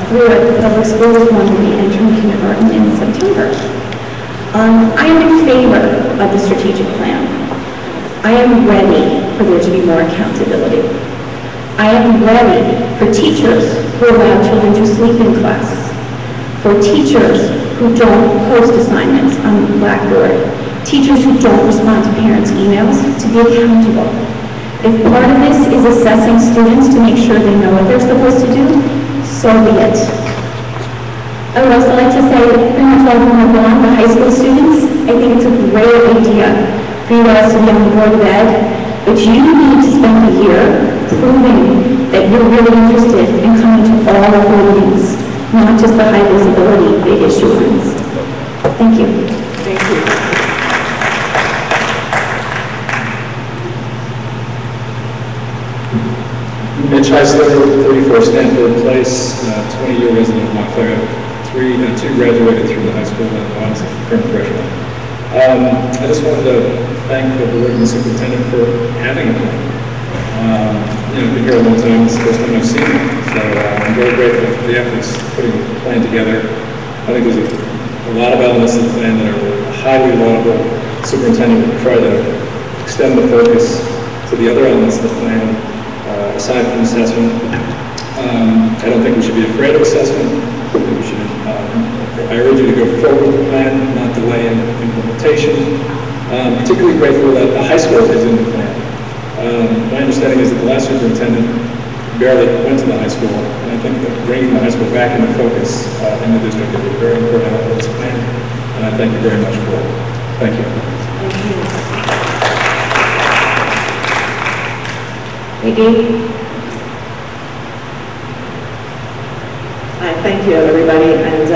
through at the public schools one will be entering kindergarten in September. I am in favor of the strategic plan. I am ready for there to be more accountability. I am ready for teachers who allow children to sleep in class, for teachers who don't post assignments on Blackboard, teachers who don't respond to parents' emails, to be accountable. If part of this is assessing students to make sure they know what they're supposed to do, so be it. I would also like to say, pretty much all of them have gone, the high school students, I think it's a great idea for you guys to be on the board of ed, but you need to spend a year proving that you're really interested in coming to all of the meetings, not just the high visibility, big issue ones. Thank you. Thank you. Mitch Heisler, 34 Stanford Place, 20-year resident of Montclair. Two graduated through the high school and one is a current freshman. I just wanted to thank the board and the superintendent for having a plan. I've been here a long time. It's the first time I've seen it. So I'm very grateful for the efforts putting the plan together. I think there's a lot of elements of the plan that are highly laudable. The superintendent will try to extend the focus to the other elements of the plan. Aside from assessment, I don't think we should be afraid of assessment. I think we should, I urge you to go forward with the plan, not delay in implementation. Particularly grateful that the high school is in the plan. My understanding is that the last superintendent barely went to the high school, and I think that bringing the high school back into focus in the district is a very important element of this plan, and I thank you very much for it. Thank you. Thank you. Hi, thank you, everybody. And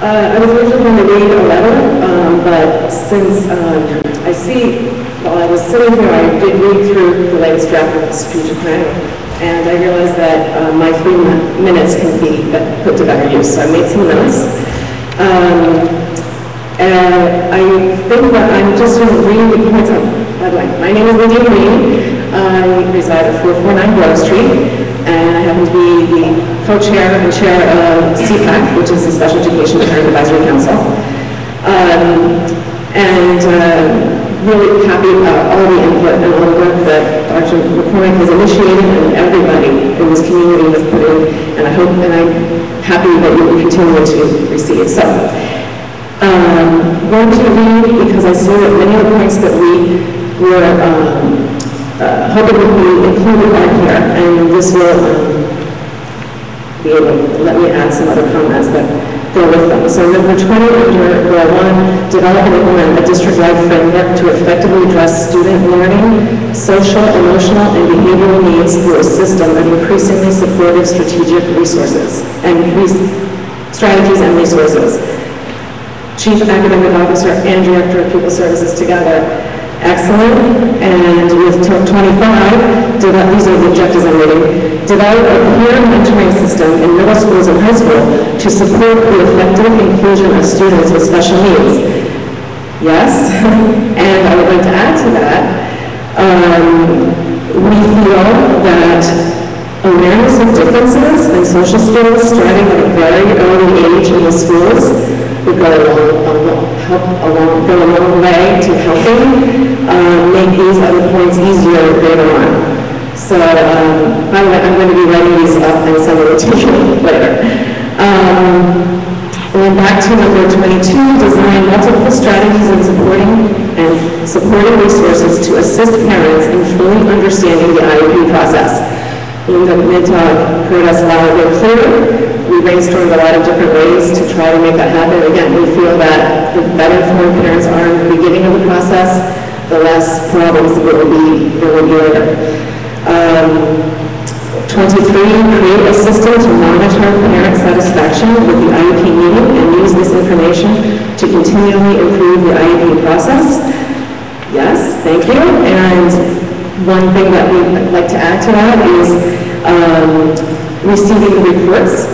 I was originally going to read a letter, but since I see, while I was sitting here, I did read through the latest draft of the strategic plan, and I realized that my 3 minutes can be put to better use. So I made some notes. And I think that I'm just going to read the points on. By the way, my name is Lydia Green. I reside at 449 Grove Street, and I happen to be the co-chair and chair of CPAC, which is the Special Education Parent Advisory Council. Really happy about all the input and all the work that Dr. McCormick has initiated and everybody in this community has put in, and I'm happy that you will continue to receive. So, I'm going to read because I see that many of the points that we were hoping would be included are here, and this will be able to let me add some other comments that go with them. So number 20 under goal 1, develop and implement a district-wide framework to effectively address student learning, social, emotional, and behavioral needs through a system of increasingly supportive strategic resources and strategies and resources. Chief Academic Officer and Director of Pupil Services together. Excellent. And with 25, these are the objectives I'm reading. Develop a peer mentoring system in middle schools and high school to support the effective inclusion of students with special needs. Yes. And I would like to add to that, we feel that awareness of differences and social skills starting at a very early age in the schools would go a long way to helping make these other points easier later on. So, by the way, I'm going to be writing these up and sending it to you later. Going back to number 22, design multiple strategies in supporting resources to assist parents in fully understanding the IEP process. Linda Midtog heard us loud and clear. We brainstormed a lot of different ways to try to make that happen. Again, we feel that the better informed parents are in the beginning of the process, the less problems there will be later. 23, create a system to monitor parent satisfaction with the IEP meeting and use this information to continually improve the IEP process. Yes, thank you. And one thing that we'd like to add to that is receiving the reports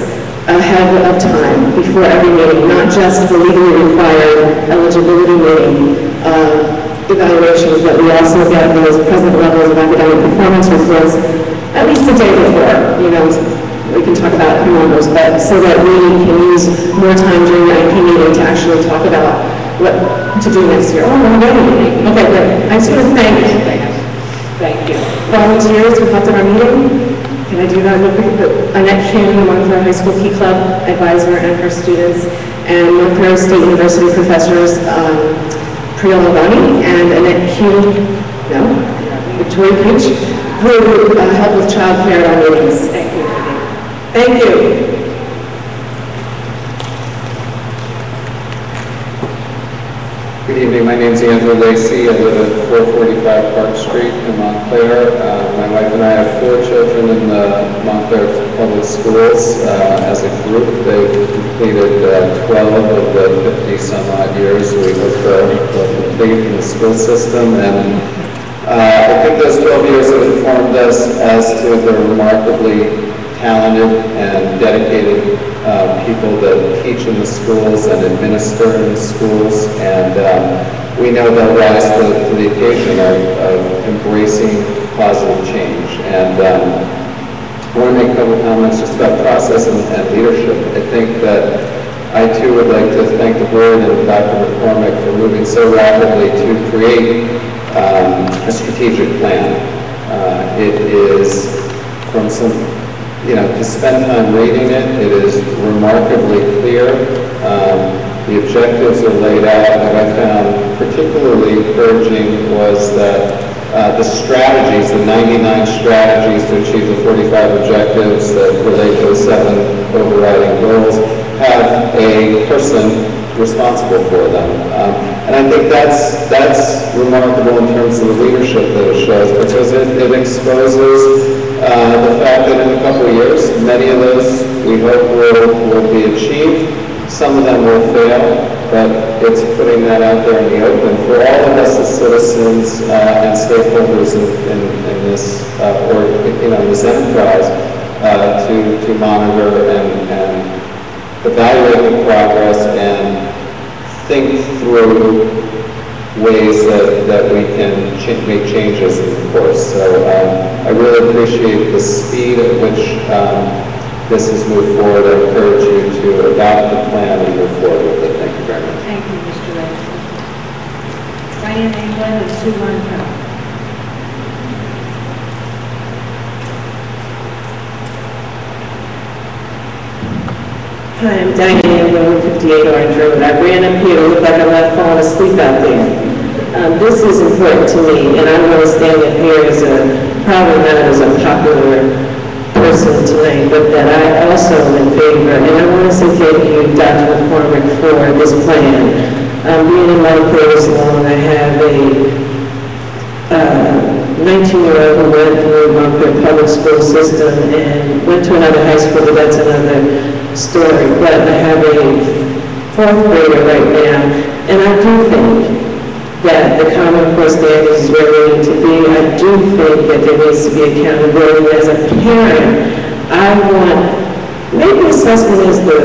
ahead of time before every meeting, not just the legally required eligibility meeting evaluations, but we also get those present levels of academic performance reports at least a day before, we can talk about numbers, but so that we can use more time during the IP meeting to actually talk about what to do next year. Oh, we're ready. Okay, great. I just want to thank you. Volunteers who helped in our meeting. Can I do that real quick? Annette Kim, the Montclair High School Key Club advisor, and her students, and Montclair State University professors, Priya Lavani and Annette Kim, Victoria Peach, who help with child care at our meetings. Thank you. Thank you. Good evening. My name is Andrew Lacey. I live at 445 Park Street in Montclair. My wife and I have 4 children in the Montclair Public Schools. As a group, they've completed 12 of the 50-some-odd years we hope to complete in the school system. And I think those 12 years have informed us as to the remarkably talented and dedicated people that teach in the schools and administer in the schools, and we know they'll rise to the occasion of embracing positive change. And I want to make a couple comments just about process and leadership. I think that I too would like to thank the board and Dr. McCormick for moving so rapidly to create a strategic plan. It is from some to spend time reading it, it is remarkably clear. The objectives are laid out. What I found particularly encouraging was that the strategies, the 99 strategies to achieve the 45 objectives that relate to the 7 overriding goals, have a person responsible for them. And I think that's remarkable in terms of the leadership that it shows, because it exposes the fact that in a couple of years, many of those we hope will be achieved. Some of them will fail, but it's putting that out there in the open for all of us as citizens and stakeholders in this this enterprise to monitor and evaluate the progress and think through ways that we can make changes in the course. So I really appreciate the speed at which this has moved forward. I encourage you to adopt the plan and move forward with it. Thank you very much. Thank you, Mr. Lacey. Diane England and Sue Montel. Hi, I'm Diane England, 58 Orange Road. I ran up here to look like I left falling asleep out there. This is important to me, and I want to stand up here as probably not as a popular person tonight, but that I also am in favor. And I want to say thank you, Dr. McCormick, for this plan. Being in Montclair so long, I have a 19-year-old who went through the Montclair public school system and went to another high school, but that's another story. But I have a 4th grader right now, and I do think that the Common Core standards is where we need to be. I do think that there needs to be accountability. As a parent, I want, maybe assessment is the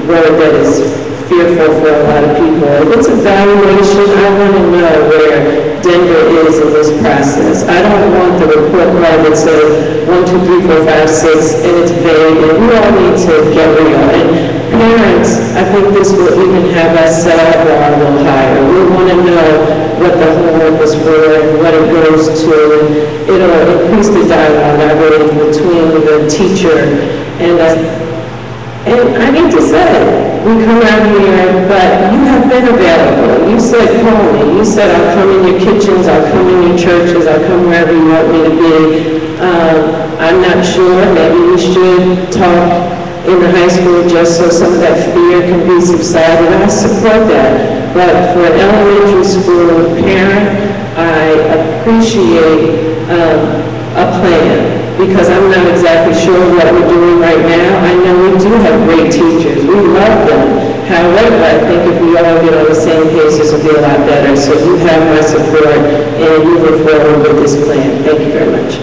word that is fearful for a lot of people. If it's evaluation, I want to know where Denver is in this process. I don't want the report card that says 1, 2, 3, 4, 5, 6, and it's vague, and we all need to get real. And parents, I think this will even have us set our bar a little higher. We want to know what the homework was for and what it goes to, and it'll increase the dialogue, I believe, between the teacher and us. And I need to say, we come out here, but you have been available. You said call me. You said I'll come in your kitchens, I'll come in your churches, I'll come wherever you want me to be. I'm not sure, maybe we should talk in the high school just so some of that fear can be subsided. I support that. But for an elementary school parent, I appreciate a plan, because I'm not exactly sure what we're doing right now. I know we do have great teachers. We love them. However, I think if we all get on the same page, this will be a lot better. So you have my support in moving forward with this plan. Thank you very much.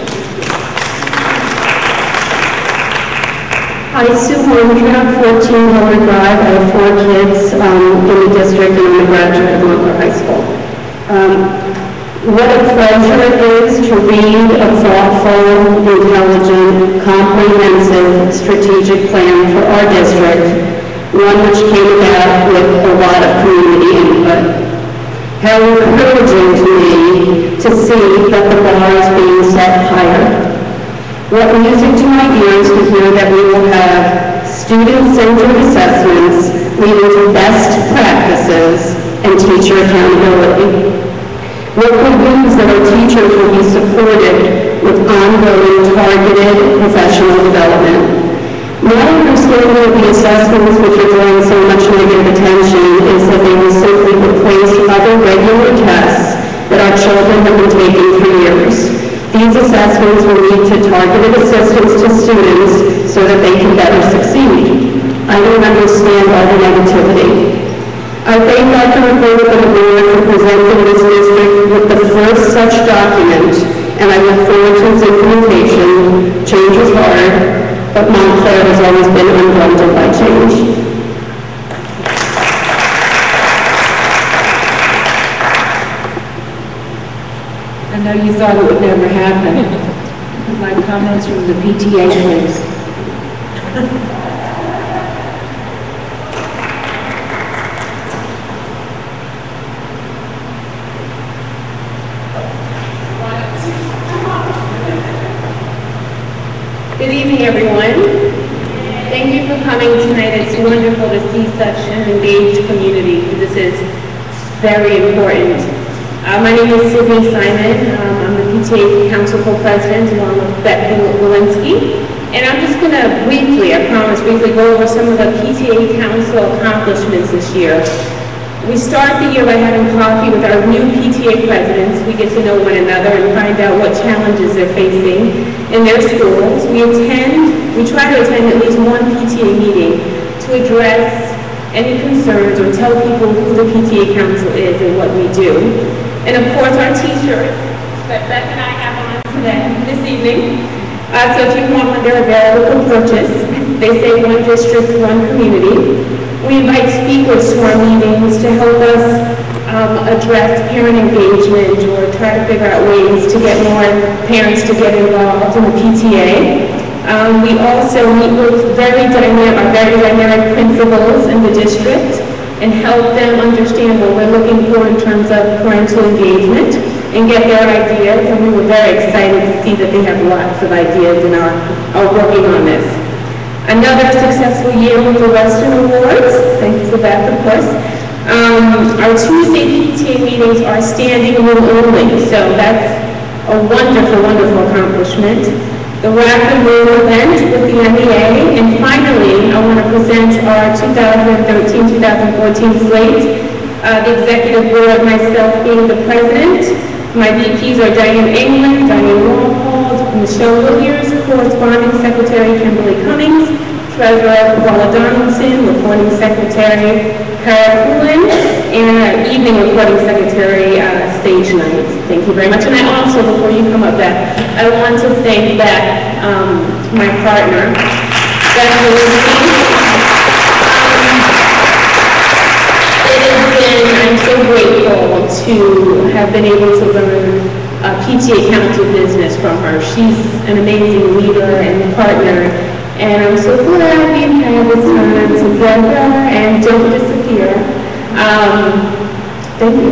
Hi, Sue Horntrap, 14 Lower Drive. I have 4 kids in the district, and I'm a graduate of Montclair High School. What a pleasure it is to read a thoughtful, intelligent, comprehensive strategic plan for our district, one which came about with a lot of community input. How encouraging to me to see that the bar is being set higher. What music to my ears to hear that we will have student-centered assessments leading to best practices and teacher accountability. What good news that our teachers will be supported with ongoing targeted professional development. My understanding of the assessments which are drawing so much negative attention is that they will simply replace other regular tests that our children have been taking for years. These assessments will lead to targeted assistance to students so that they can better succeed. I don't understand all the negativity. I thank Dr. McClure for the board for presenting this district with the first such document, and I look forward to its implementation. Change is hard, but Montclair has always been undaunted by change. I know you thought it would never happen. My comments from the PTA, please. Good evening, everyone. Thank you for coming tonight. It's wonderful to see such an engaged community. This is very important. My name is Sydney Simon. I'm the PTA Council Co-President along with Beth Walensky. And I'm just going to briefly, I promise, briefly go over some of the PTA Council accomplishments this year. We start the year by having coffee with our new PTA presidents. We get to know one another and find out what challenges they're facing in their schools. We try to attend at least one PTA meeting to address any concerns or tell people who the PTA Council is and what we do. And of course, our t-shirts that Beth and I have on today, this evening. So if you want one, they're available for purchase. They say one district, one community. We invite speakers to our meetings to help us address parent engagement or try to figure out ways to get more parents to get involved in the PTA. We also meet with very dynamic principals in the district and help them understand what we're looking for in terms of parental engagement and get their ideas. And we were very excited to see that they have lots of ideas and are working on this. Another successful year with the Western Awards. Thank you for that, of course. Our Tuesday PTA meetings are standing room only, so that's a wonderful, wonderful accomplishment. The Rapid Room event with the MEA, and finally, I want to present our 2013-2014 slate. The Executive Board, myself being the President. My VPs are Diane England, Diane Walpole, Michelle Williams, Corresponding Secretary Kimberly Cummings, Treasurer Paula Donaldson, Reporting Secretary Kara Poulin, and Evening Reporting Secretary Sage Knight. Thank you very much. And I also, before you come up, Beth, I want to thank Beth, my partner, Beth I'm so grateful to have been able to learn PTA Council business from her. She's an amazing leader and partner, and I'm so glad we had this time together, and don't disappear. Thank you.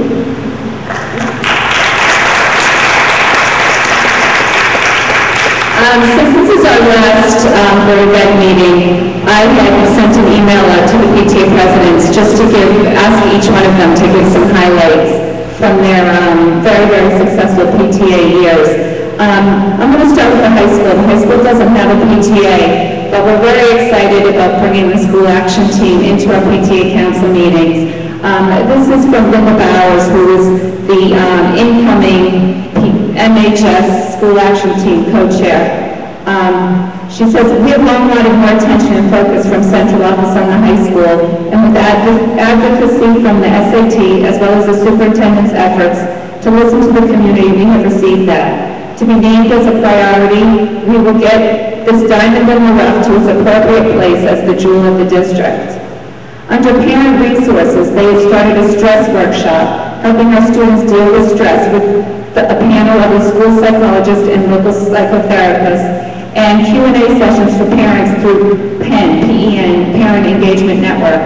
Since this is our last Board of Ed meeting, I had sent an email out to the PTA presidents just to ask each one of them to give some highlights from their very, very successful PTA years. I'm going to start with the high school. The high school doesn't have a PTA, but we're very excited about bringing the school action team into our PTA council meetings. This is from Linda Bowers, who is the incoming MHS School Action Team co-chair. She says, we have long wanted more attention and focus from central office on the high school, and with advocacy from the SAT, as well as the superintendent's efforts to listen to the community, we have received that. To be named as a priority, we will get this diamond in the rough to its appropriate place as the jewel of the district. Under parent resources, they have started a stress workshop, helping our students deal with stress with a panel of a school psychologist and local psychotherapists, and Q&A sessions for parents through PEN, P-E-N, Parent Engagement Network.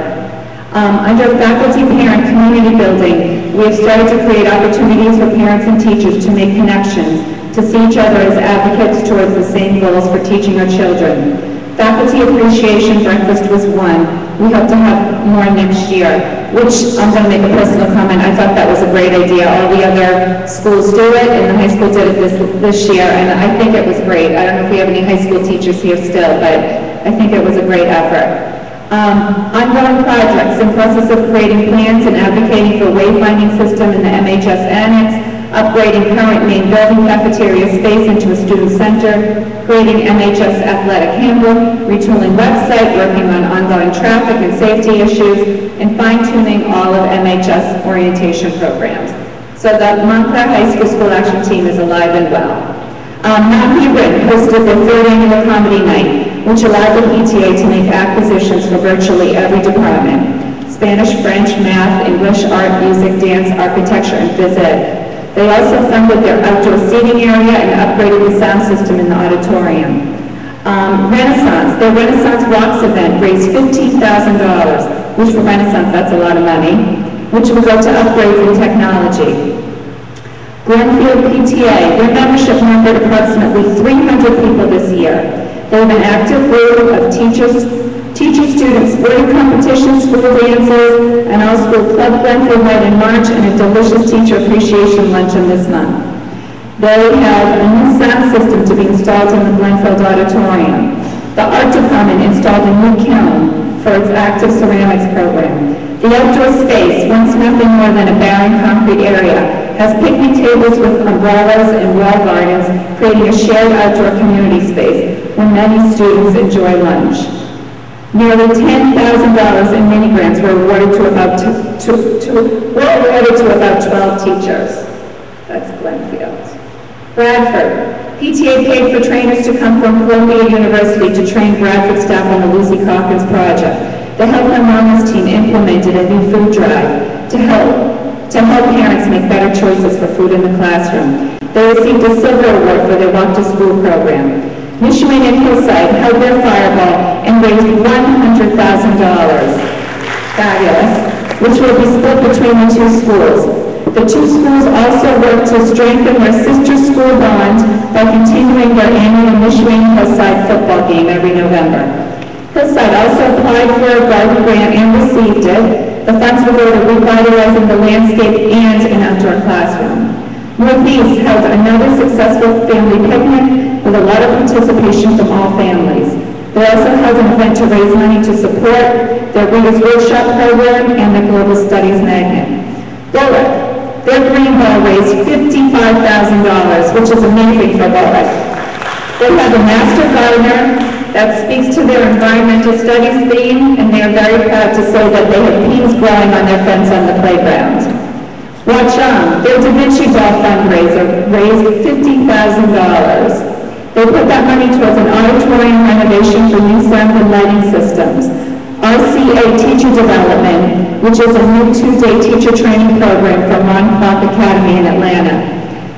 Under faculty parent community building, we have started to create opportunities for parents and teachers to make connections, to see each other as advocates towards the same goals for teaching our children. Faculty appreciation breakfast was one. We hope to have more next year, which I'm going to make a personal comment. I thought that was a great idea. All the other schools do it, and the high school did it this year, and I think it was great. I don't know if we have any high school teachers here still, but I think it was a great effort. Ongoing projects in process of creating plans and advocating for wayfinding system in the MHS Annex, upgrading current main building cafeteria space into a student center, creating MHS athletic handbook, retooling website, working on ongoing traffic and safety issues, and fine-tuning all of MHS orientation programs. So the Montclair High School School Action Team is alive and well. Mount Hebron hosted their third annual comedy night, which allowed the PTA to make acquisitions for virtually every department: Spanish, French, math, English, art, music, dance, architecture, and phys ed. They also funded their outdoor seating area and upgraded the sound system in the auditorium. Renaissance, their Renaissance Rocks event raised $15,000, which for Renaissance, that's a lot of money, which will go to upgrades in technology. Glenfield PTA, their membership numbered approximately 300 people this year. They have an active group of teachers, students, sporting competitions, school dances, an all-school club Glenfield night in March, and a delicious teacher appreciation luncheon this month. They have a new sound system to be installed in the Glenfield auditorium. The art department installed a new kiln for its active ceramics program. The outdoor space, once nothing more than a barren concrete area, has picnic tables with umbrellas and wall gardens, creating a shared outdoor community space where many students enjoy lunch. Nearly $10,000 in mini grants were awarded to about 12 teachers. That's Glenfield. Bradford. PTA paid for trainers to come from Columbia University to train Bradford staff on the Lucy Calkins project. The Health and Wellness team implemented a new food drive to help parents make better choices for food in the classroom. They received a silver award for their Walk to School program. Michigan and Hillside held their fireball and raised $100,000. Fabulous. Which will be split between the two schools. The two schools also work to strengthen their sister school bond by continuing their annual Michigan Hillside football game every November. Hillside also applied for a garden grant and received it. The funds will go to revitalizing the landscape and an outdoor classroom. Northeast held another successful family picnic with a lot of participation from all families. They also held an event to raise money to support their Readers Workshop program and the Global Studies Magnet. Bullock, their green ball raised $55,000, which is amazing for Bullock. They have a master gardener that speaks to their environmental studies theme, and they are very proud to say that they have beans growing on their fence on the playground. Watchung, their Da Vinci Ball fundraiser raised $50,000. They put that money towards an auditorium renovation for new sound and lighting systems. RCA Teacher Development, which is a new 2-day teacher training program from Monmouth Academy in Atlanta.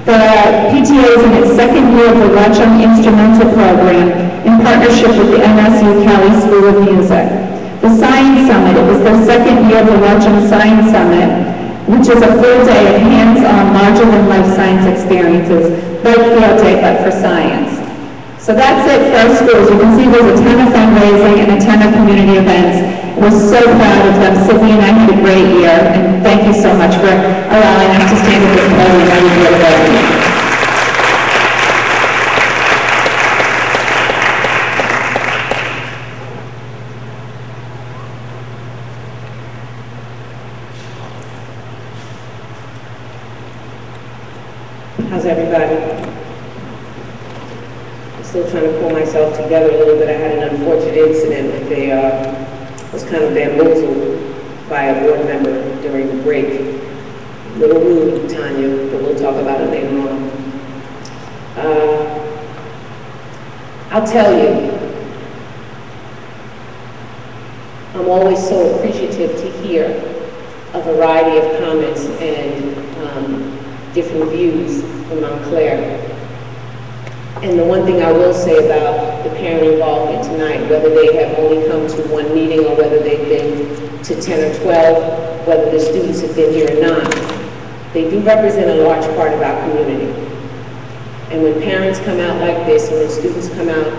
The PTA is in its second year of the Watchung Instrumental Program in partnership with the MSU Cali School of Music. The Science Summit, it was their second year of the Watchung Science Summit, which is a full day of hands-on larger-than-life science experiences, like field day, but for science. So that's it for our schools. You can see there's a ton of fundraising and a ton of community events. We're so proud of them. Sydney and I had a great year, and thank you so much for allowing us to stand at this podium every year. How's everybody? I'm still trying to pull myself together a little bit. I had an unfortunate incident with was kind of bamboozled by a board member during the break. A little rude, Tanya, but we'll talk about it later on. I'll tell you, I'm always so appreciative to hear a variety of comments and different views from Montclair. And the one thing I will say about the parent involvement tonight, whether they have only come to one meeting or whether they've been to 10 or 12, whether the students have been here or not, they do represent a large part of our community. And when parents come out like this, and when students come out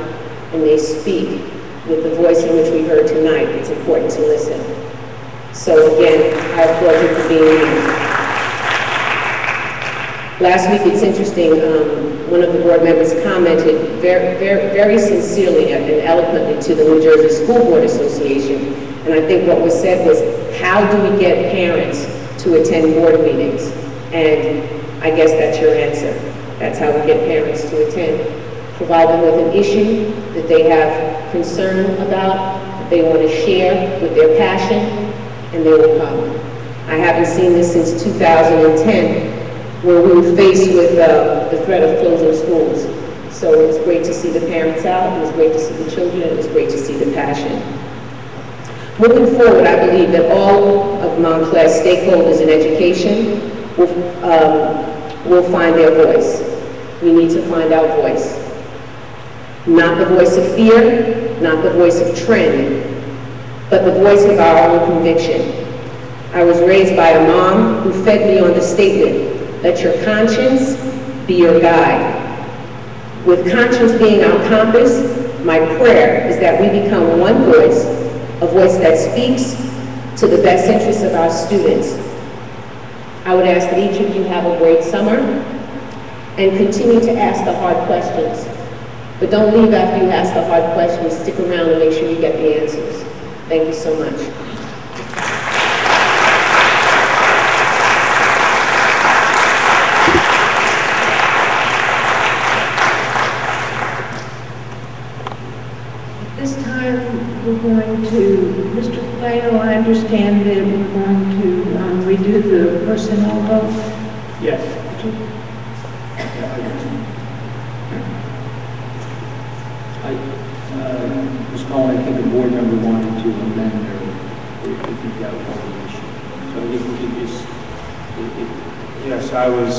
and they speak with the voice in which we heard tonight, it's important to listen. So again, I applaud you for being here. Last week, it's interesting, one of the board members commented very sincerely and eloquently to the New Jersey School Board Association. And I think what was said was, how do we get parents to attend board meetings? And I guess that's your answer. That's how we get parents to attend. Provide them with an issue that they have concern about, that they want to share with their passion, and they will come. I haven't seen this since 2010, where we were faced with the threat of closing schools. So it was great to see the parents out, it was great to see the children, it was great to see the passion. Moving forward, I believe that all of Montclair's stakeholders in education will find their voice. We need to find our voice. Not the voice of fear, not the voice of trend, but the voice of our own conviction. I was raised by a mom who fed me on the statement, let your conscience be your guide. With conscience being our compass, my prayer is that we become one voice, a voice that speaks to the best interests of our students. I would ask that each of you have a great summer and continue to ask the hard questions. But don't leave after you ask the hard questions. Stick around and make sure you get the answers. Thank you so much. We're going to, Mr. Plato, I understand that we're going to redo the personnel vote? Yes. Ms. Cohen, I think a board member wanted to amend their, if you've got one issue. So if we could just, yes, I was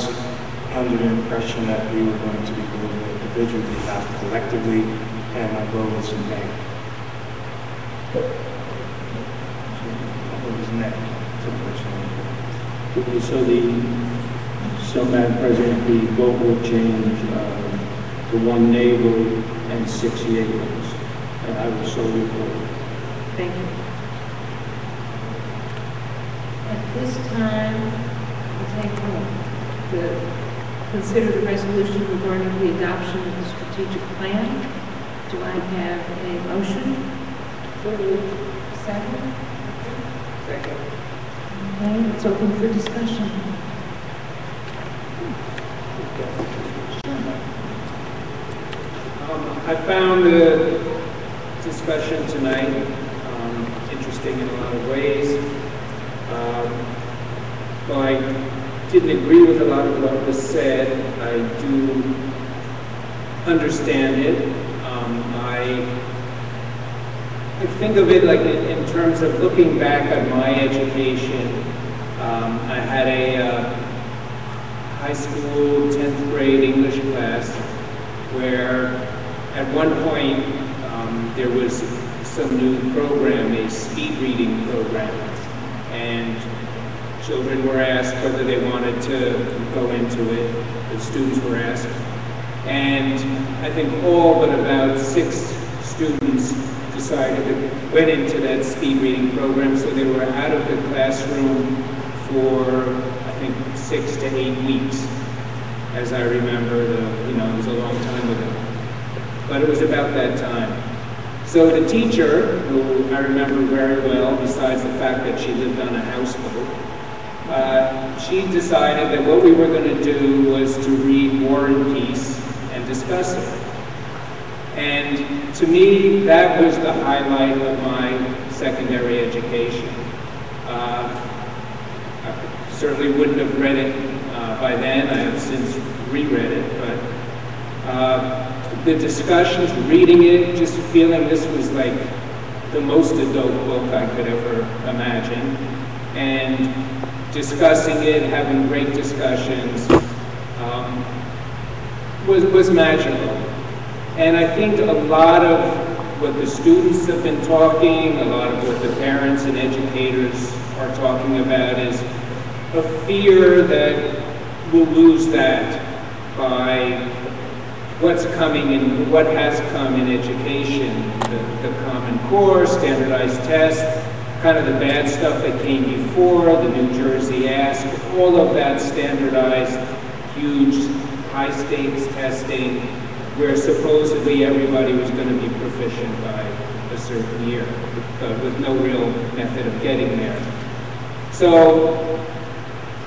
under the impression that we were going to be voting individually, not collectively, and my vote was in vain. Okay, so Madam President, the vote will change to 1 nay vote and 6 yea votes. And I will so report. Thank you. At this time, we'll take to consider the resolution regarding the adoption of the strategic plan. Do I have a motion? Second? Second. Okay, it's open for discussion. I found the discussion tonight interesting in a lot of ways. Though I didn't agree with a lot of what was said, I do understand it. I think of it like in terms of looking back on my education. I had a high school 10th grade English class where at one point there was some new program, a speed reading program, and children were asked whether they wanted to go into it. The students were asked, and I think all but about 6 students decided to went into that speed reading program, so they were out of the classroom for, I think, 6 to 8 weeks, as I remember. It was a long time ago, but it was about that time. So the teacher, who I remember very well, besides the fact that she lived on a houseboat, she decided that what we were going to do was to read War and Peace and discuss it. And to me, that was the highlight of my secondary education. I certainly wouldn't have read it by then. I have since reread it, but the discussions, reading it, just feeling this was like the most adult book I could ever imagine. And discussing it, having great discussions, was magical. And I think a lot of what the students have been talking, a lot of what the parents and educators are talking about is a fear that we'll lose that by what's coming and what has come in education, the Common Core, standardized tests, kind of the bad stuff that came before, the New Jersey Ask, all of that standardized, huge, high-stakes testing, where supposedly everybody was going to be proficient by a certain year, but with no real method of getting there. So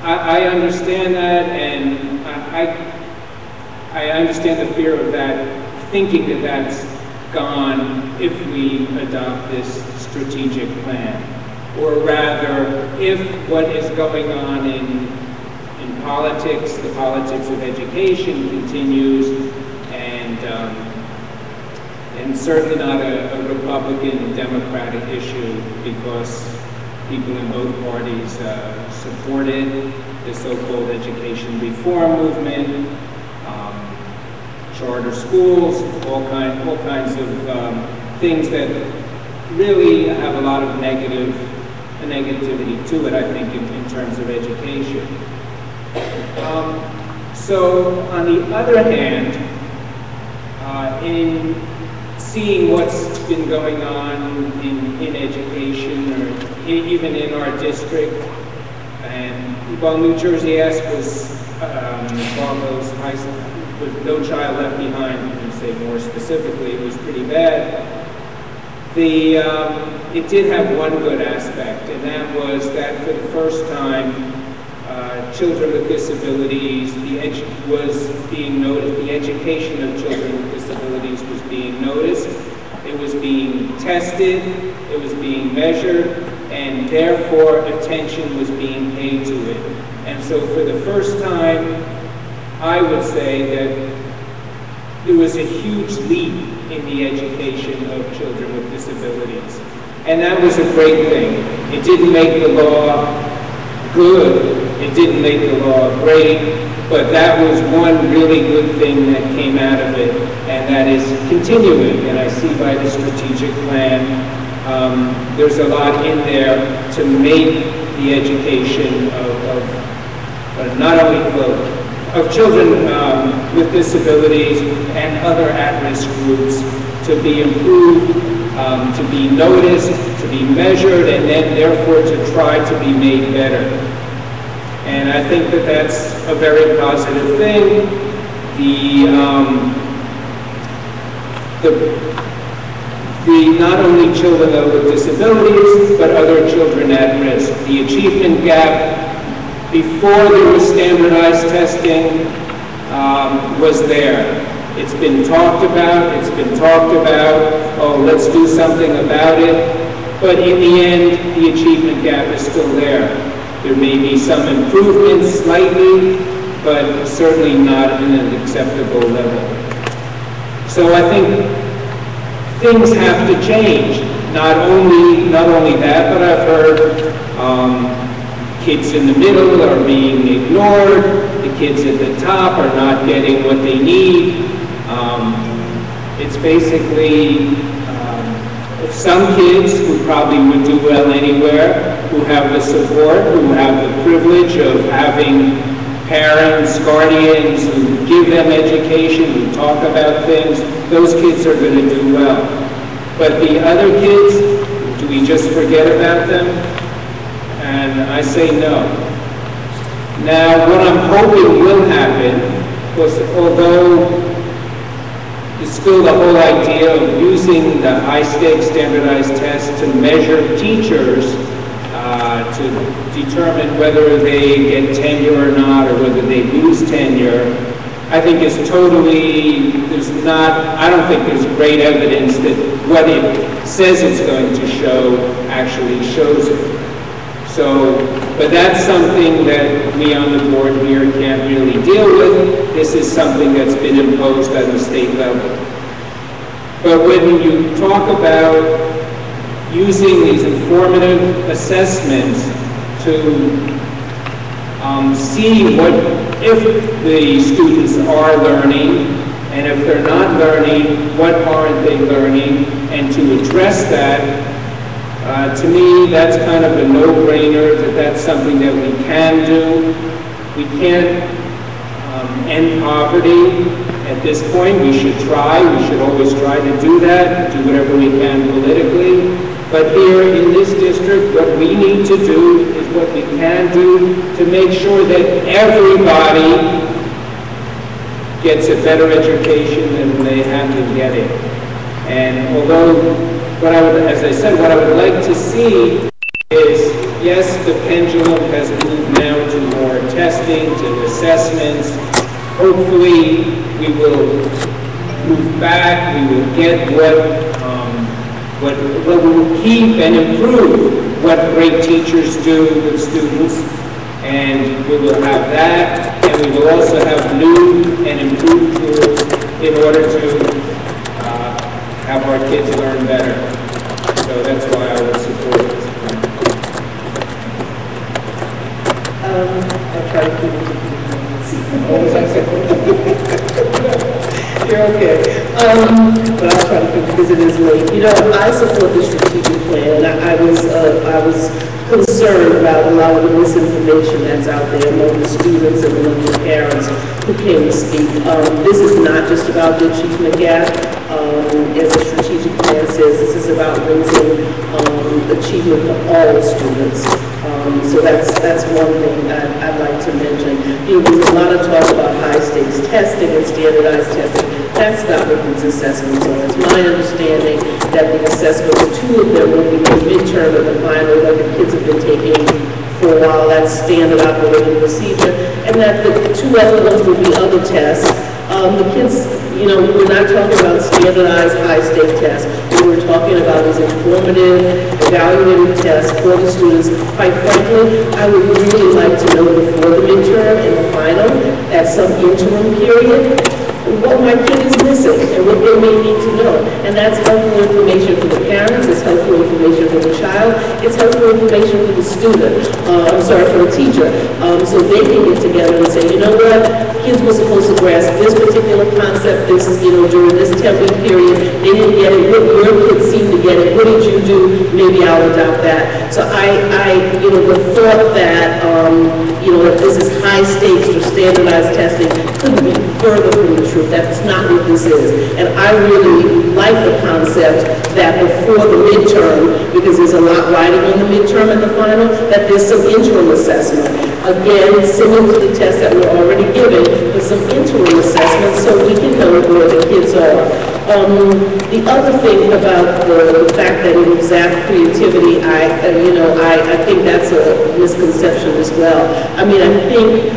I understand that, and I understand the fear of that, thinking that that's gone if we adopt this strategic plan. Or rather, if what is going on in politics, the politics of education continues, and certainly not a Republican Democratic issue, because people in both parties supported the so-called education reform movement, charter schools, all kinds of things that really have a lot of negativity to it, I think, in terms of education. So on the other hand, in seeing what's been going on in education, or even in our district, and while New Jersey Ask was all those high school, with No Child Left Behind, to say more specifically, it was pretty bad. It did have one good aspect, and that was that for the first time, children with disabilities was being noticed. The education of children with disabilities was being noticed. It was being tested. It was being measured, and therefore attention was being paid to it. And so, for the first time, I would say that there was a huge leap in the education of children with disabilities. And that was a great thing. It didn't make the law good, it didn't make the law great, but that was one really good thing that came out of it, and that is continuing. And I see by the strategic plan, there's a lot in there to make the education of not only of children with disabilities and other at-risk groups to be improved, to be noticed, to be measured, and then therefore to try to be made better. And I think that that's a very positive thing. Not only children with disabilities, but other children at risk. The achievement gap before there was standardized testing was there. It's been talked about, oh, let's do something about it, but in the end, the achievement gap is still there. There may be some improvements slightly, but certainly not in an acceptable level. So I think things have to change. Not only that, but I've heard kids in the middle are being ignored, the kids at the top are not getting what they need. It's basically some kids who probably would do well anywhere, who have the support, who have the privilege of having parents, guardians who give them education, who talk about things, those kids are going to do well. But the other kids, do we just forget about them? And I say no. Now, what I'm hoping will happen was, although it's still the whole idea of using the high-stakes standardized test to measure teachers to determine whether they get tenure or not, or whether they lose tenure, I think is totally, I don't think there's great evidence that what it says it's going to show actually shows it. So, but that's something that we on the board here can't really deal with. This is something that's been imposed at the state level. But when you talk about using these informative assessments to see if the students are learning, and if they're not learning, what aren't they learning, and to address that. To me, that's kind of a no-brainer, that's something that we can do. We can't end poverty at this point. We should try. We should always try to do that, do whatever we can politically. But here in this district, what we need to do is what we can do to make sure that everybody gets a better education than they have been getting. And although, as I said, what I would like to see is, yes, the pendulum has moved now to more testing, to assessments. Hopefully, we will move back, we will get we will keep and improve what great teachers do with students, and we will have that, and we will also have new and improved tools in order to have our kids learn better. So that's why I would support this plan. I'll try to keep it. What was I saying? You're okay. But I'll try to keep it because it is late. You know, I support the strategic plan, and I was concerned about a lot of the misinformation that's out there among the students and among the parents who came to speak. This is not just about the achievement gap. As the strategic plan says, this is about raising achievement for all students. So that's one thing I'd like to mention. You know, there's a lot of talk about high-stakes testing and standardized testing. That's not what these assessments are. It's my understanding that the assessments, two of them will be the midterm and the final that the kids have been taking for a while. That's standard operating procedure. And that the two other ones will be other tests. The kids, you know, we're not talking about standardized high-stake tests. What we're talking about is informative, evaluative tests for the students. Quite frankly, I would really like to know before the midterm and the final, at some interim period, what my kid is missing and what they may need to know. And that's helpful information for the parents, it's helpful information for the child, it's helpful information for the student, for the teacher, so they can get together and say, you know what, kids were supposed to grasp this particular concept, during this 10-week period, they didn't get it, your kids seem to get it, what did you do, maybe I'll adopt that. So the thought that, that this is high stakes or standardized testing couldn't be further from the truth. That's not what this is. And I really like the concept that before the midterm, because there's a lot riding on the midterm and the final, that there's some interim assessment. Again, similar to the test that we're already given, but some interim assessment so we can know where the kids are. The other thing about the fact that it will zap creativity, I think that's a misconception as well. I mean, I think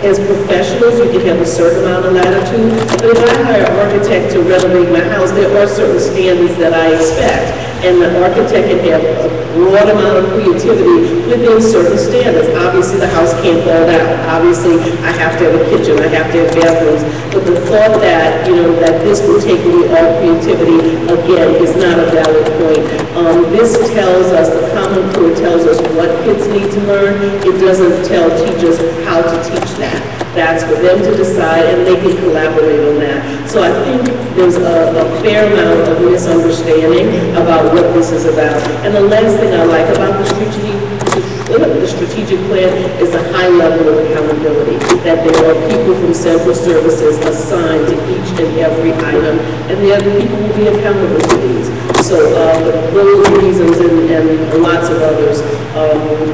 as professionals, you can have a certain amount of latitude, but if I hire an architect to renovate my house, there are certain standards that I expect. And the architect can have a broad amount of creativity within certain standards. Obviously, the house can't fall down. Obviously, I have to have a kitchen, I have to have bathrooms. But the thought that, that this will take away all creativity, again, is not a valid point. This tells us, the Common Core tells us what kids need to learn. It doesn't tell teachers how to teach that. That's for them to decide, and they can collaborate on that. So I think there's a fair amount of misunderstanding about what this is about. And the last thing I like about the strategic plan is the high level of accountability, that there are people from central services assigned to each and every item, and the other people will be accountable for these. So those reasons and lots of others.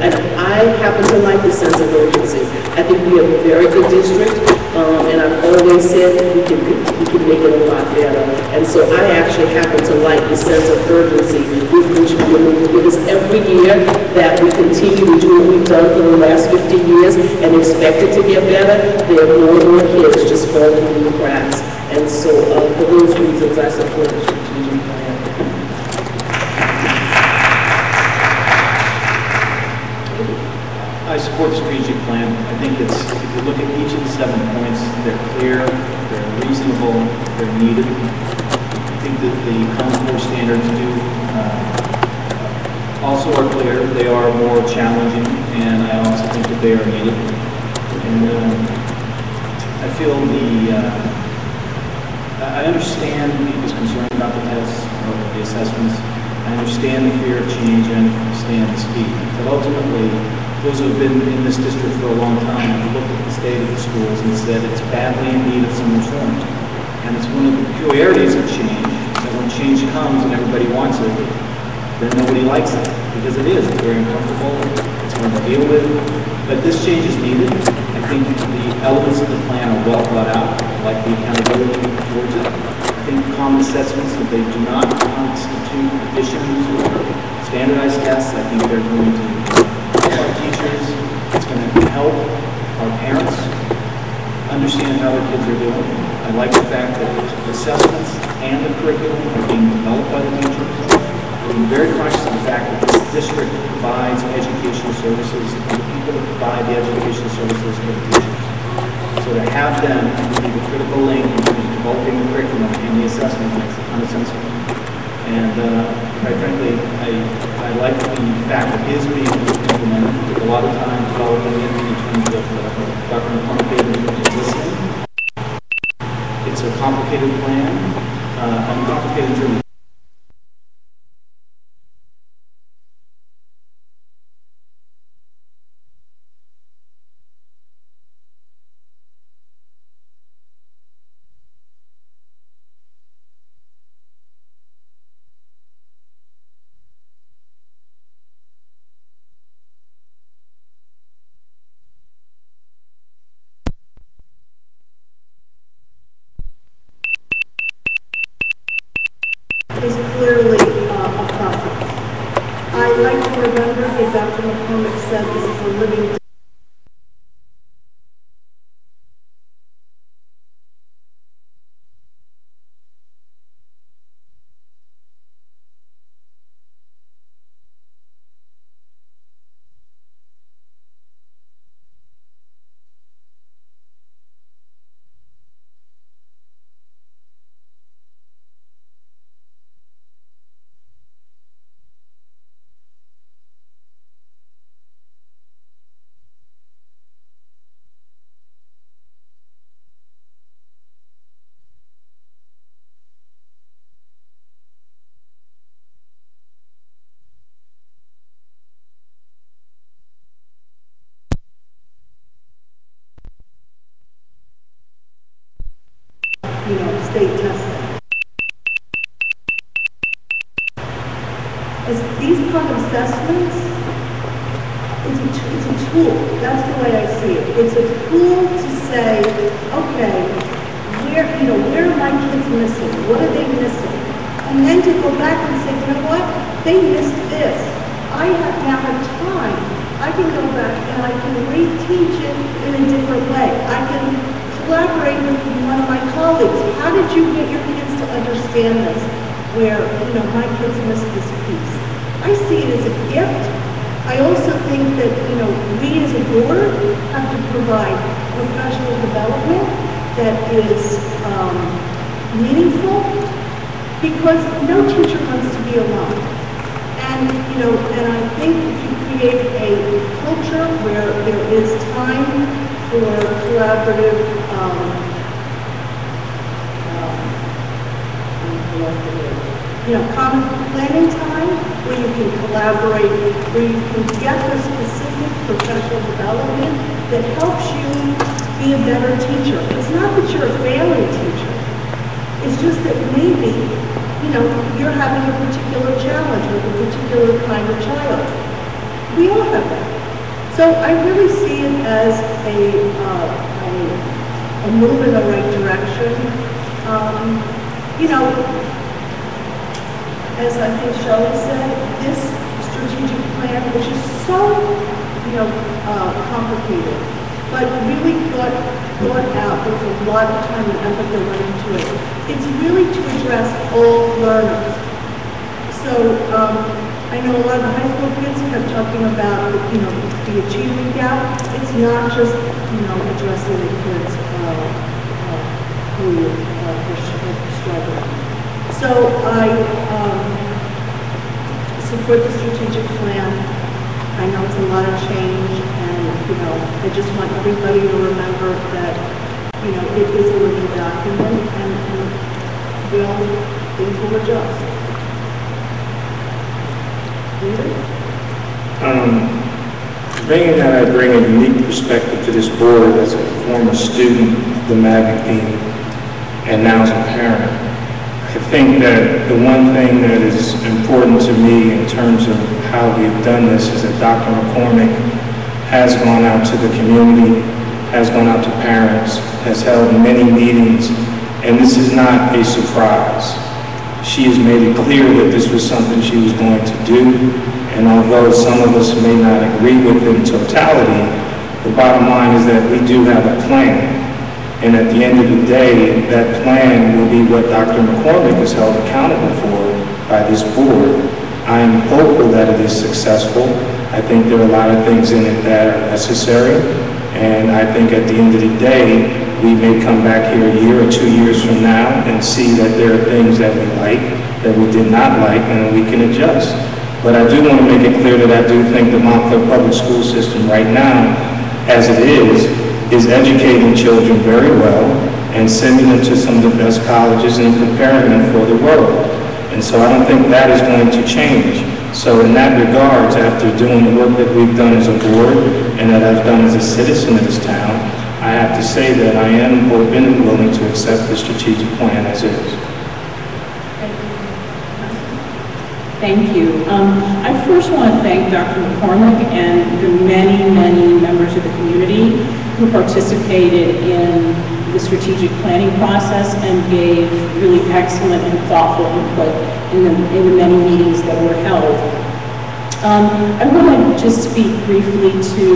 And I happen to like the sense of urgency. I think we have a very good district, and I've always said we can make it a lot better. And so I actually happen to like the sense of urgency with which we are moving, because every year that we continue to do what we've done for the last 50 years and expect it to get better, there are more and more kids just falling through the cracks. And so for those reasons, I support the strategic plan. I support the strategic plan. I think if you look at each of the 7 points, they're clear, they're reasonable, they're needed. I think that the Common Core standards do also are clear. They are more challenging, and I also think that they are needed. And I feel I understand people's concern about the tests or the assessments. I understand the fear of change and I understand the speed. But ultimately, those who have been in this district for a long time have looked at the state of the schools and said it's badly in need of some reform. And it's one of the peculiarities of change, that when change comes and everybody wants it, then nobody likes it, because it is. It's very uncomfortable. It's hard to deal with. But this change is needed. I think the elements of the plan are well thought out, like the accountability towards it. I think common assessments, that they do not constitute additions or standardized tests. I think they're going to help our teachers. It's going to help our parents understand how their kids are doing. I like the fact that assessments and the curriculum are being developed by the teachers. I'm very conscious of the fact that this district provides educational services, and the people that provide the educational services are the teachers. So to have them be the critical link between developing the curriculum and the assessment makes a ton of sense to me. And quite frankly, I like the fact that it is being implemented. It took a lot of time developing it in terms of Dr. McCormick listening. It's a complicated plan, complicated in terms of is clearly a preference. I like to remember that Dr. McCormick said this is a living state testing. As these kind of assessments, it's a tool. That's the way I see it. It's a tool to say, okay, where are my kids missing? What are they missing? And then to go back and say, you know what? They missed this. I now have time. I can go back and I can reteach it in a different way. I can collaborate with one of my colleagues. How did you get your kids to understand this? Where, my kids missed this piece. I see it as a gift. I also think that, we as a board have to provide professional development that is meaningful, because no teacher wants to be alone. And, and I think if you create a culture where there is time for collaborative, common planning time, where you can collaborate, where you can get the specific professional development that helps you be a better teacher. It's not that you're a failing teacher. It's just that maybe, you're having a particular challenge with a particular kind of child. We all have that. So I really see it as a move in the right direction. As I think Shelley said, this strategic plan, which is so, complicated, but really thought out. There's a lot of time and effort that went into it. It's really to address all learners. So I know a lot of the high school kids are talking about, the achievement gap. It's not just, addressing the kids who are struggling. So support the strategic plan. I know it's a lot of change, and, I just want everybody to remember that, it is a living document, and things will adjust. Being that I bring a unique perspective to this board as a former student of the magazine and now as a parent, I think that the one thing that is important to me in terms of how we've done this is that Dr. McCormick has gone out to the community, has gone out to parents, has held many meetings, and this is not a surprise. She has made it clear that this was something she was going to do, and although some of us may not agree with it in totality, the bottom line is that we do have a plan. And at the end of the day, that plan will be what Dr. McCormick is held accountable for by this board. I am hopeful that it is successful. I think there are a lot of things in it that are necessary. And I think at the end of the day, we may come back here a year or 2 years from now and see that there are things that we like, that we did not like, and we can adjust. But I do want to make it clear that I do think the Montclair public school system right now, as it is educating children very well and sending them to some of the best colleges and preparing them for the world. And so I don't think that is going to change. So in that regards, after doing the work that we've done as a board and that I've done as a citizen of this town, I have to say that I am open and willing to accept the strategic plan as is. Thank you. I first want to thank Dr. McCormick and the many, many members of the community who participated in the strategic planning process and gave really excellent and thoughtful input in the many meetings that were held. I want to just speak briefly to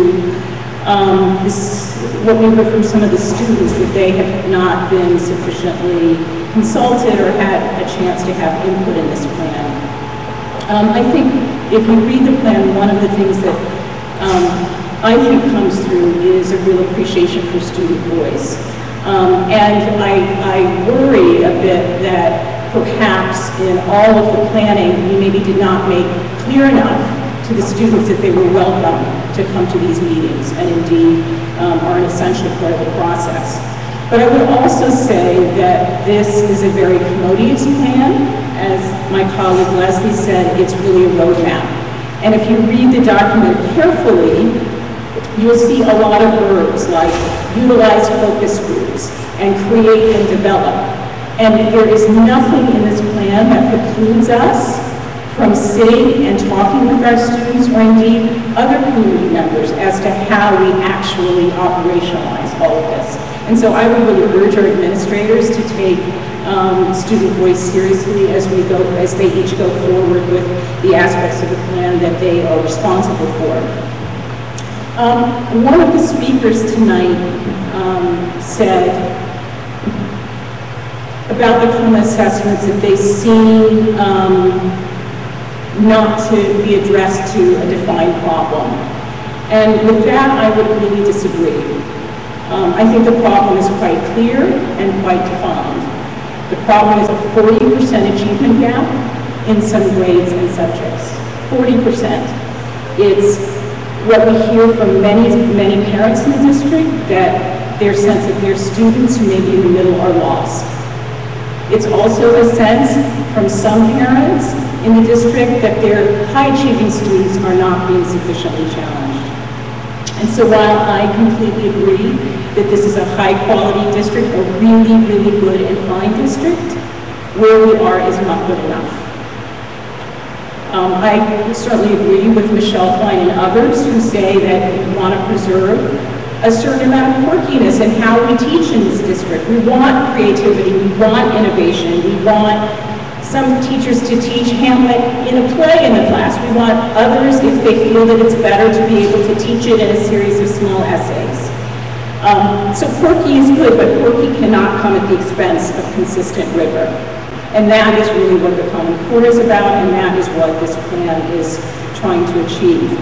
what we heard from some of the students, that they have not been sufficiently consulted or had a chance to have input in this plan. I think if you read the plan, one of the things that I think comes through is a real appreciation for student voice. And I worry a bit that perhaps in all of the planning, we maybe did not make clear enough to the students that they were welcome to come to these meetings and indeed are an essential part of the process. But I would also say that this is a very commodious plan. As my colleague Leslie said, it's really a roadmap. And if you read the document carefully, you'll see a lot of verbs like utilize focus groups and create and develop. And there is nothing in this plan that precludes us from sitting and talking with our students or indeed other community members as to how we actually operationalize all of this. And so I would really urge our administrators to take student voice seriously as they each go forward with the aspects of the plan that they are responsible for. One of the speakers tonight said about the COMA assessments that they seem not to be addressed to a defined problem. And with that, I would really disagree. I think the problem is quite clear and quite defined. The problem is a 40% achievement gap in some grades and subjects. 40%. It's what we hear from many parents in the district, that their sense of their students who may be in the middle are lost. It's also a sense from some parents in the district that their high-achieving students are not being sufficiently challenged. And so while I completely agree that this is a high-quality district, a really, really good and fine district, where we are is not good enough. I certainly agree with Michelle Fine and others who say that we want to preserve a certain amount of quirkiness in how we teach in this district. We want creativity, we want innovation, we want some teachers to teach Hamlet in a play in the class. We want others, if they feel that it's better, to be able to teach it in a series of small essays. So quirky is good, but quirky cannot come at the expense of consistent rigor. And that is really what the Common Core is about, and that is what this plan is trying to achieve.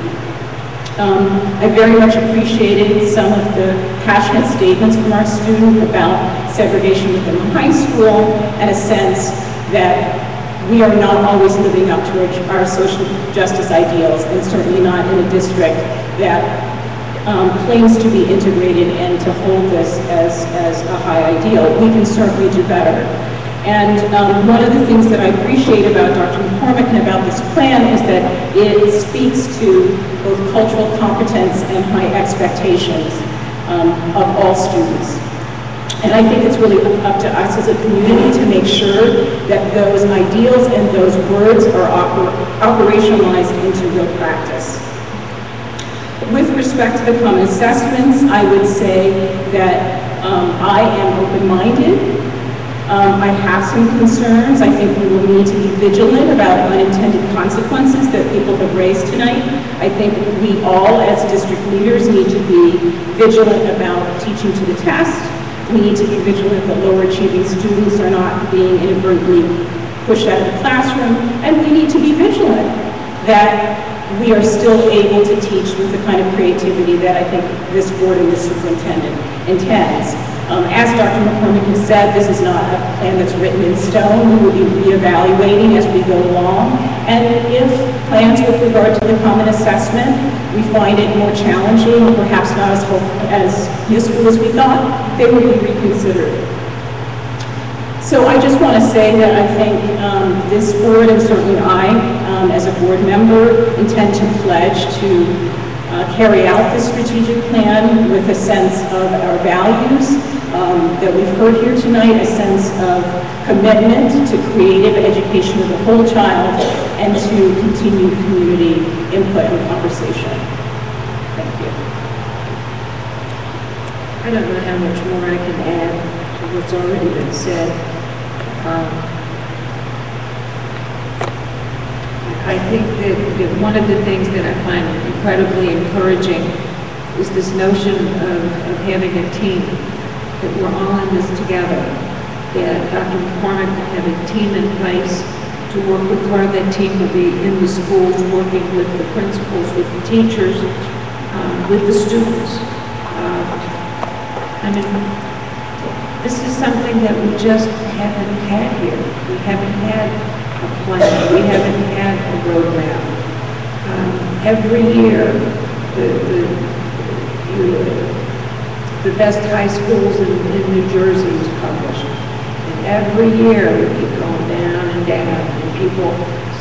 I very much appreciated some of the passionate statements from our student about segregation within the high school and a sense that we are not always living up to our social justice ideals, and certainly not in a district that claims to be integrated and to hold this as a high ideal. We can certainly do better. And one of the things that I appreciate about Dr. McCormick and about this plan is that it speaks to both cultural competence and high expectations of all students. And I think it's really up to us as a community to make sure that those ideals and those words are operationalized into real practice. With respect to the common assessments, I would say that I am open-minded. I have some concerns. I think we will need to be vigilant about unintended consequences that people have raised tonight. I think we all, as district leaders, need to be vigilant about teaching to the test. We need to be vigilant that lower achieving students are not being inadvertently pushed out of the classroom. And we need to be vigilant that we are still able to teach with the kind of creativity that I think this board and this superintendent intends. As Dr. McCormick has said, this is not a plan that's written in stone. We will be reevaluating as we go along. And if plans with regard to the common assessment, we find it more challenging, or perhaps not as useful as we thought, they will be reconsidered. So I just want to say that I think this board, and certainly I, as a board member, intend to pledge to carry out this strategic plan with a sense of our values that we've heard here tonight, a sense of commitment to creative education of the whole child, and to continued community input and conversation. Thank you. I don't know how much more I can add to what's already been said. I think that one of the things that I find incredibly encouraging is this notion of having a team, that we're all in this together, that Dr. McCormick will have a team in place to work with her. That team will be in the schools, working with the principals, with the teachers, with the students. I mean, this is something that we just haven't had here. We haven't had a plan. We haven't had a roadmap. Every year, the best high schools in New Jersey is published. And every year, we keep going down and down. And people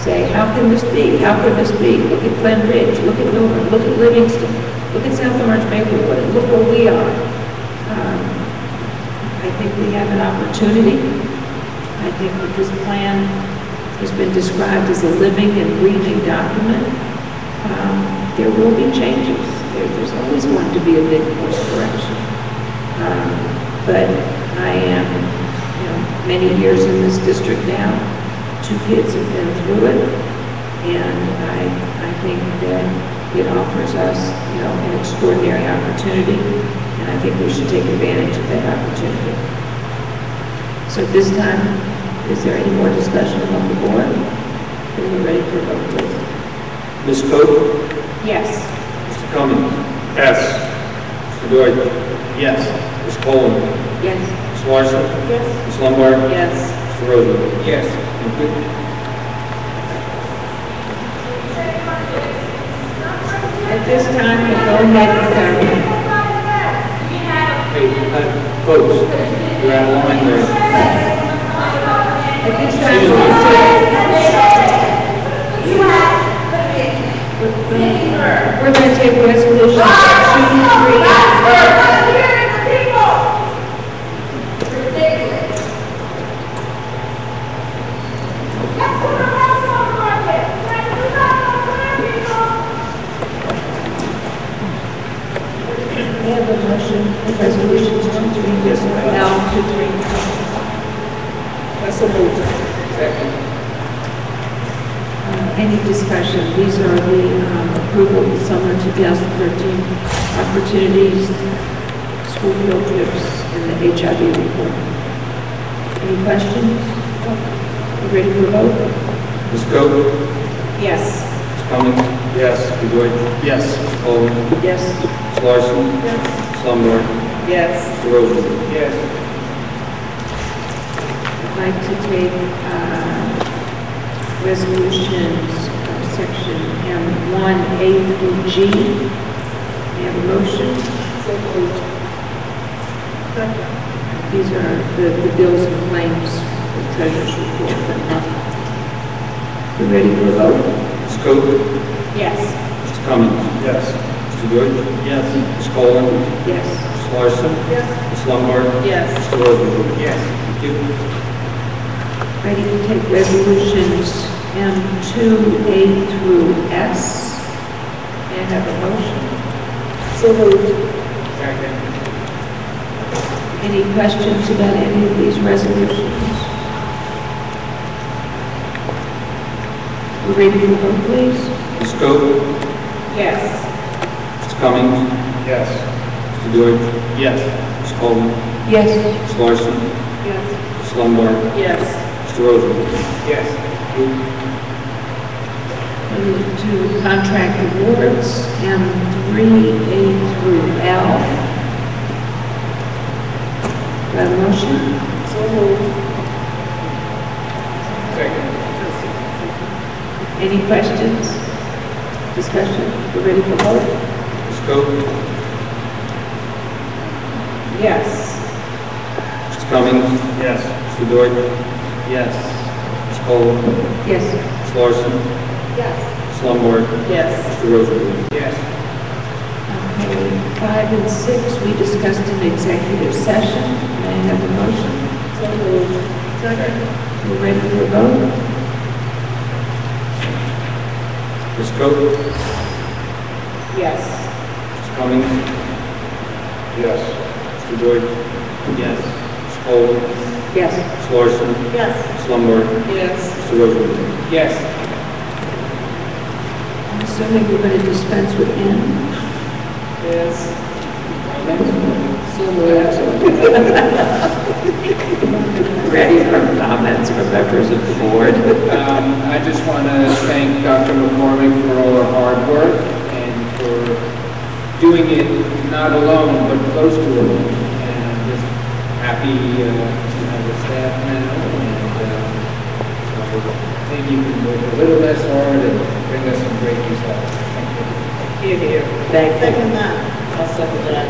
say, how can this be? How could this be? Look at Glen Ridge. Look at Milburn. Look at Livingston. Look at South Orange Maplewood. Look where we are. I think we have an opportunity. I think that this plan has been described as a living and breathing document. There will be changes. There's always going to be a big course correction. But I am, many years in this district now. 2 kids have been through it, and I think that it offers us, an extraordinary opportunity. And I think we should take advantage of that opportunity. So at this time, is there any more discussion among the board? Then we're ready for a vote, please. Ms. Cope? Yes. Mr. Cummings? Yes. Mr. Doyle? Yes. Ms. Coleman? Yes. Ms. Larson? Yes. Ms. Lombard? Yes. Mr. Rosen? Yes. Thank you. At this time, we'll go ahead and Hey, folks, you're out of line there. at this time, we're going to take resolution 2, 3, we have a motion, resolutions 2, 3, now 2, 3. That's a move. Any discussion? These are the approval of the summer 2013 opportunities, school field trips, and the HIV report. Any questions? You ready for a vote? Ms. Cope? Yes. Ms. Cummings? Yes. Mr. Doyle? Yes. Ms. Coleman? Yes. Ms. Larson? Yes. Ms. Lombard? Yes. Mr. Rosen? Yes. I'd like to take resolutions, section M1, A through G. May I have a motion? So moved. These are the bills and claims, the treasurer's report for the month. You ready for a vote? Ms. Cook? Yes. Mr. Cummings? Yes. Mr. Deutsch? Yes. Ms. Colvin? Yes. Ms. Larson? Yes. Ms. Lombard? Yes. Mr. Rosenblum? Yes. Thank you. Ready to take resolutions M2, A through S. May I have a motion? So moved. Second. Any questions about any of these resolutions? We're ready for vote, please? Ms. Cook? Yes. Mr. Cummings? Yes. Mr. Deutsch? Yes. Ms. Colvin? Yes. Ms. Larson? Yes. Ms. Lombard? Yes. Mr. Rosenblum? Yes. Move to contract awards, M3, A through L. Do I have a motion? So moved. Second. Any questions? Discussion? We're ready for vote? Ms. Cook? Yes. Mr. Cummings? Yes. Mr. Deutsch? Yes. Ms. Colvin? Yes. Ms. Larson? Yes. Ms. Lombard? Yes. Mr. Rosenblum? Yes. Okay, 5 and 6, we discussed in executive session. May I have a motion? So moved. Second. We're ready for a vote? Ms. Cook? Yes. Mr. Cummings? Yes. Mr. Deutsch? Yes. Ms. Colvin? Yes. Ms. Larson? Yes. Ms. Lombard? Yes. Mr. Rosenblum? Yes. I'm assuming we're going to dispense with N? Yes. So ready for comments from members of the board? I just want to thank Dr. McCormick for all her hard work and for doing it not alone, but close to alone. And I'm just happy to have the staff now. And so I think you can work a little less hard and bring us some great results. Thank you. Here. Thank you. Second that. I'll second that.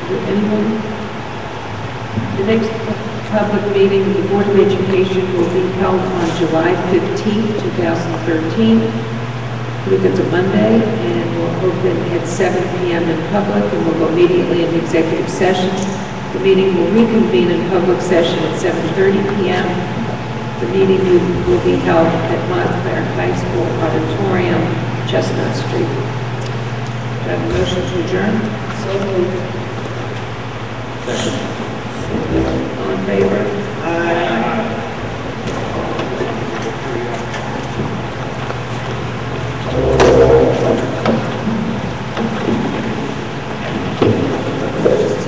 Anyone? The next public meeting of the Board of Education will be held on July 15, 2013. I believe it's a Monday, and we'll open at 7 p.m. in public, and we'll go immediately into executive session. The meeting will reconvene in public session at 7:30 p.m. The meeting will be held at Montclair High School Auditorium, Chestnut Street. Do I have a motion to adjourn? So moved. All in favor? Aye. Just